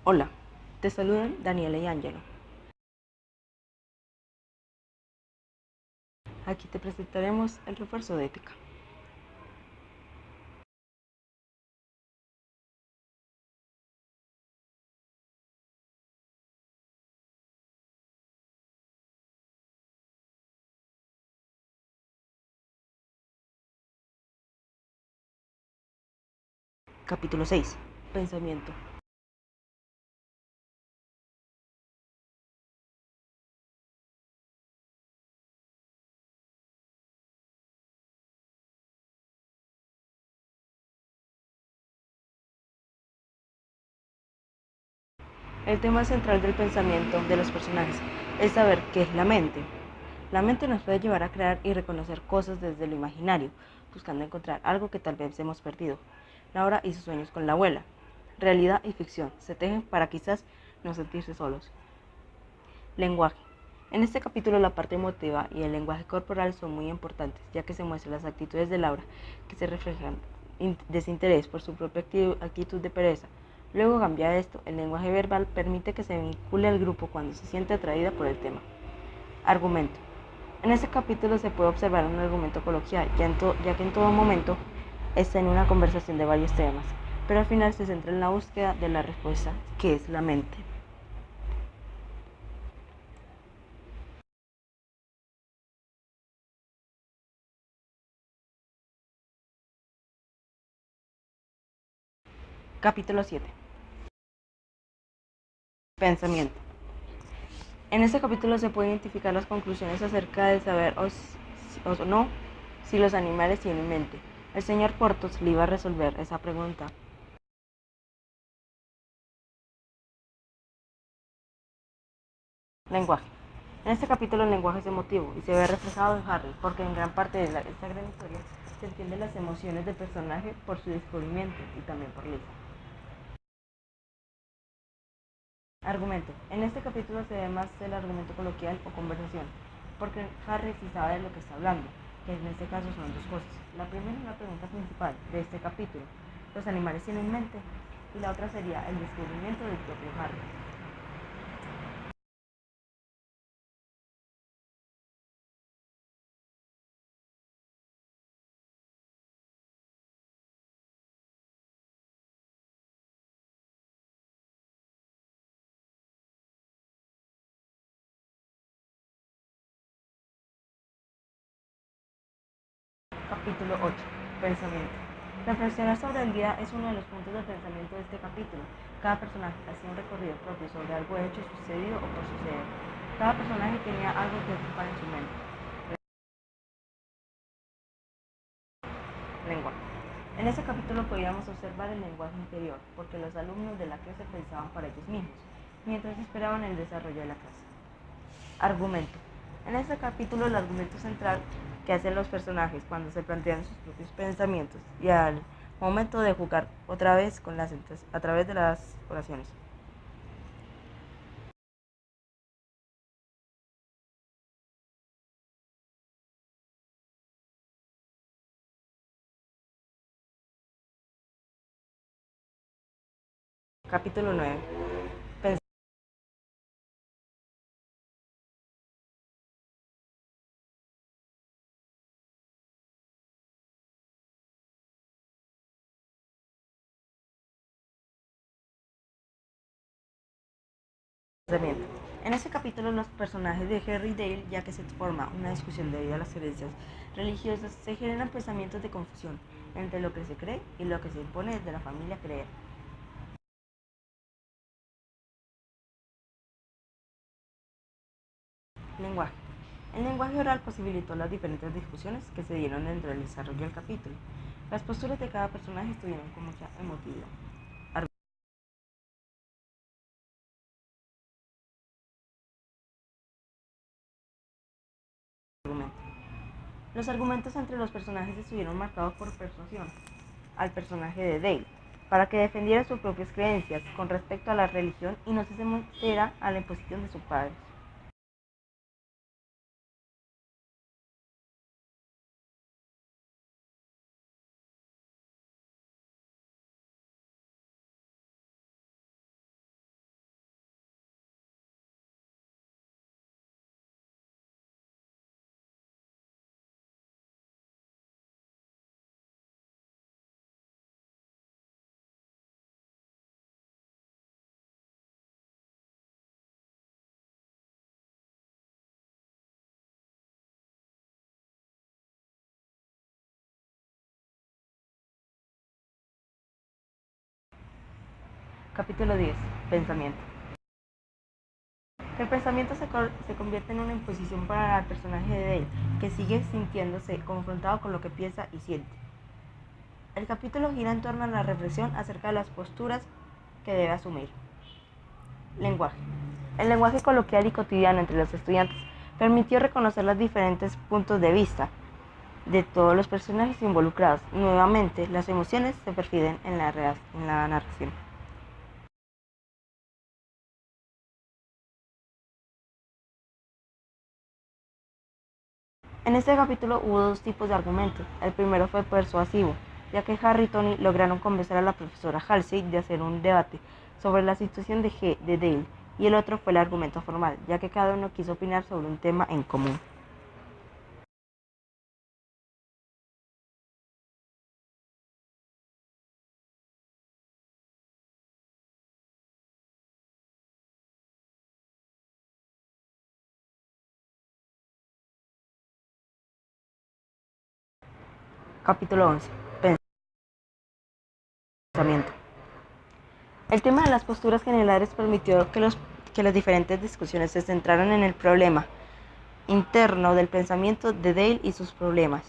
Hola, te saludan Daniela y Ángelo. Aquí te presentaremos el refuerzo de ética. Capítulo 6. Pensamiento. El tema central del pensamiento de los personajes es saber qué es la mente. La mente nos puede llevar a crear y reconocer cosas desde lo imaginario, buscando encontrar algo que tal vez hemos perdido. Laura y sus sueños con la abuela. Realidad y ficción se tejen para quizás no sentirse solos. Lenguaje. En este capítulo la parte emotiva y el lenguaje corporal son muy importantes, ya que se muestran las actitudes de Laura, que se reflejan desinterés por su propia actitud de pereza. Luego cambia esto, el lenguaje verbal permite que se vincule al grupo cuando se siente atraída por el tema. Argumento. En este capítulo se puede observar un argumento coloquial, ya que en todo momento está en una conversación de varios temas, pero al final se centra en la búsqueda de la respuesta, que es la mente. Capítulo 7. Pensamiento. En este capítulo se pueden identificar las conclusiones acerca de saber o no si los animales tienen mente. El señor Portos le iba a resolver esa pregunta. Lenguaje. En este capítulo el lenguaje es emotivo y se ve reflejado en Harry, porque en gran parte de esta gran historia se entienden las emociones del personaje por su descubrimiento y también por Lisa. Argumento. En este capítulo se ve más el argumento coloquial o conversación, porque Harry sí sabe de lo que está hablando, que en este caso son dos cosas. La primera es la pregunta principal de este capítulo, ¿los animales tienen mente? Y la otra sería el descubrimiento del propio Harry. Capítulo 8. Pensamiento. Reflexionar sobre el día es uno de los puntos de pensamiento de este capítulo. Cada personaje hacía un recorrido propio sobre algo hecho, sucedido o por suceder. Cada personaje tenía algo que ocupar en su mente. Lenguaje. En este capítulo podíamos observar el lenguaje interior, porque los alumnos de la clase pensaban para ellos mismos, mientras esperaban el desarrollo de la clase. Argumento. En este capítulo el argumento central que hacen los personajes cuando se plantean sus propios pensamientos y al momento de jugar otra vez con a través de las oraciones. Capítulo 9. Pensamiento. En este capítulo los personajes de Harry y Dale, ya que se forma una discusión debido a las creencias religiosas, se generan pensamientos de confusión entre lo que se cree y lo que se impone desde la familia creer. Lenguaje. El lenguaje oral posibilitó las diferentes discusiones que se dieron dentro del desarrollo del capítulo. Las posturas de cada personaje estuvieron con mucha emotividad. Argumento. Los argumentos entre los personajes estuvieron marcados por persuasión al personaje de Dale, para que defendiera sus propias creencias con respecto a la religión y no se sometiera a la imposición de su padre. Capítulo 10. Pensamiento. El pensamiento se convierte en una imposición para el personaje de Dale, que sigue sintiéndose confrontado con lo que piensa y siente. El capítulo gira en torno a la reflexión acerca de las posturas que debe asumir. Lenguaje. El lenguaje coloquial y cotidiano entre los estudiantes permitió reconocer los diferentes puntos de vista de todos los personajes involucrados. Nuevamente, las emociones se perciben en la narración. En este capítulo hubo dos tipos de argumentos. El primero fue persuasivo, ya que Harry y Tony lograron convencer a la profesora Halsey de hacer un debate sobre la situación de Dale, y el otro fue el argumento formal, ya que cada uno quiso opinar sobre un tema en común. Capítulo 11. Pensamiento. El tema de las posturas generales permitió que las diferentes discusiones se centraran en el problema interno del pensamiento de Dale y sus problemas.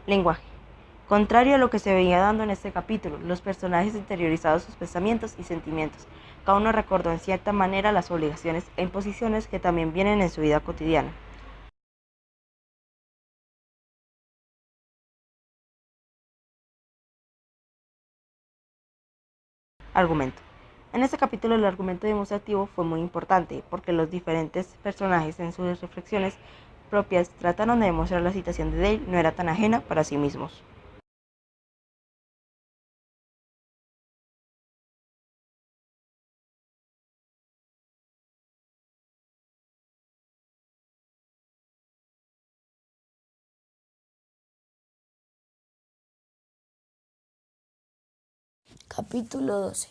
Lenguaje. Contrario a lo que se veía dando en este capítulo, los personajes interiorizaron sus pensamientos y sentimientos. Cada uno recordó en cierta manera las obligaciones e imposiciones que también vienen en su vida cotidiana. Argumento. En este capítulo el argumento demostrativo fue muy importante porque los diferentes personajes en sus reflexiones propias trataron de demostrar la situación de Dale no era tan ajena para sí mismos. Capítulo 12.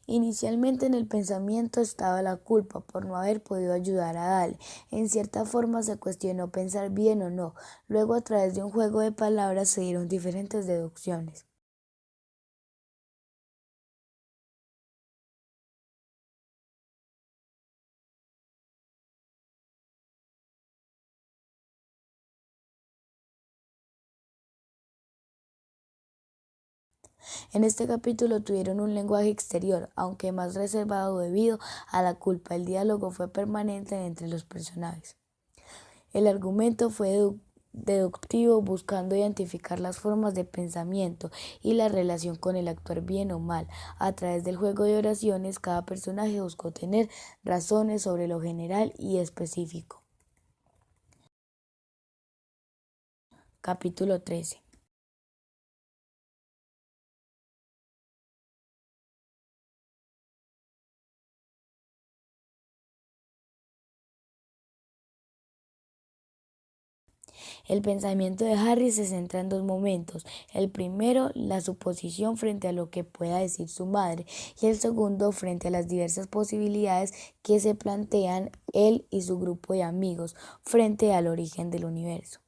Inicialmente en el pensamiento estaba la culpa por no haber podido ayudar a Dale. En cierta forma se cuestionó pensar bien o no. Luego a través de un juego de palabras se dieron diferentes deducciones. En este capítulo tuvieron un lenguaje exterior, aunque más reservado debido a la culpa. El diálogo fue permanente entre los personajes. El argumento fue deductivo, buscando identificar las formas de pensamiento y la relación con el actuar bien o mal. A través del juego de oraciones, cada personaje buscó tener razones sobre lo general y específico. Capítulo 13. El pensamiento de Harry se centra en dos momentos. El primero, la suposición frente a lo que pueda decir su madre, y el segundo, frente a las diversas posibilidades que se plantean él y su grupo de amigos frente al origen del universo.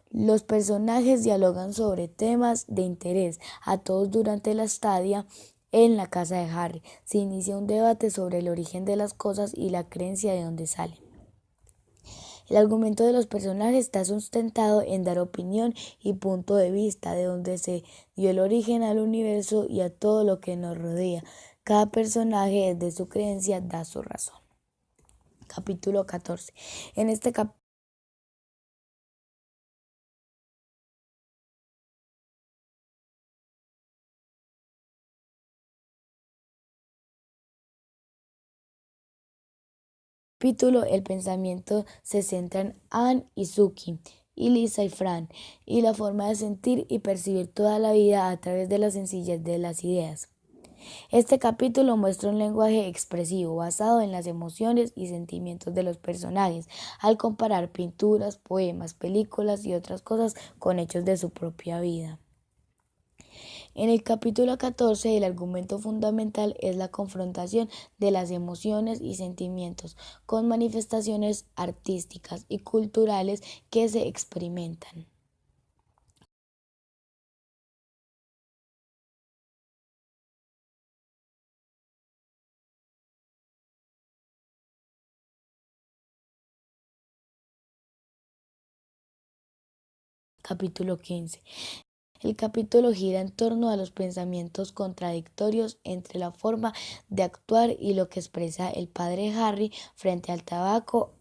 Los personajes dialogan sobre temas de interés a todos durante la estadía en la casa de Harry. Se inicia un debate sobre el origen de las cosas y la creencia de dónde salen. El argumento de los personajes está sustentado en dar opinión y punto de vista de donde se dio el origen al universo y a todo lo que nos rodea. Cada personaje desde su creencia da su razón. Capítulo 14. En este capítulo el pensamiento se centra en Anne y Suki, y Lisa y Fran, y la forma de sentir y percibir toda la vida a través de la sencillez de las ideas. Este capítulo muestra un lenguaje expresivo basado en las emociones y sentimientos de los personajes, al comparar pinturas, poemas, películas y otras cosas con hechos de su propia vida. En el capítulo 14, el argumento fundamental es la confrontación de las emociones y sentimientos con manifestaciones artísticas y culturales que se experimentan. Capítulo 15. El capítulo gira en torno a los pensamientos contradictorios entre la forma de actuar y lo que expresa el padre Harry frente al tabaco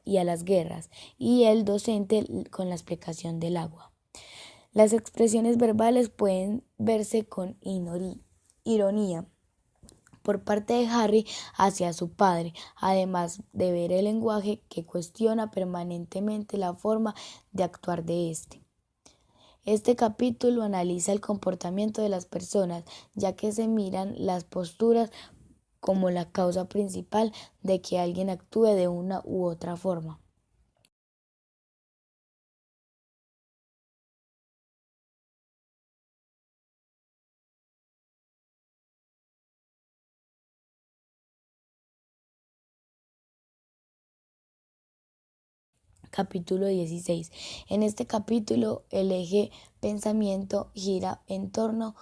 y a las guerras, y el docente con la explicación del agua. Las expresiones verbales pueden verse con ironía por parte de Harry hacia su padre, además de ver el lenguaje que cuestiona permanentemente la forma de actuar de éste. Este capítulo analiza el comportamiento de las personas, ya que se miran las posturas como la causa principal de que alguien actúe de una u otra forma. Capítulo 16. En este capítulo, el eje pensamiento gira en torno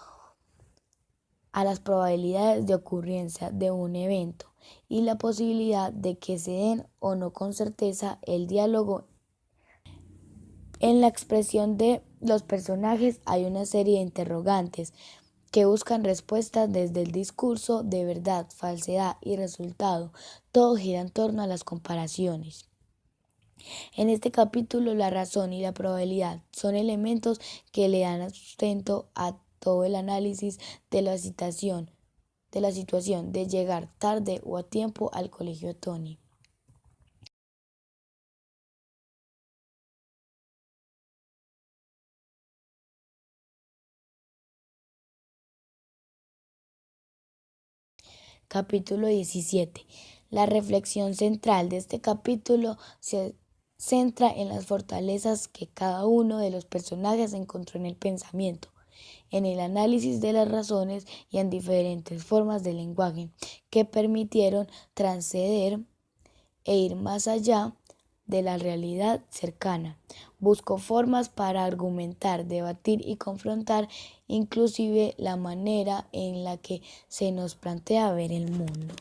a las probabilidades de ocurrencia de un evento y la posibilidad de que se den o no con certeza el diálogo. En la expresión de los personajes hay una serie de interrogantes que buscan respuestas desde el discurso de verdad, falsedad y resultado. Todo gira en torno a las comparaciones. En este capítulo, la razón y la probabilidad son elementos que le dan sustento a todo el análisis de la situación de llegar tarde o a tiempo al colegio Tony. Capítulo 17. La reflexión central de este capítulo se centra en las fortalezas que cada uno de los personajes encontró en el pensamiento, en el análisis de las razones y en diferentes formas de lenguaje que permitieron trascender e ir más allá de la realidad cercana. Buscó formas para argumentar, debatir y confrontar inclusive la manera en la que se nos plantea ver el mundo.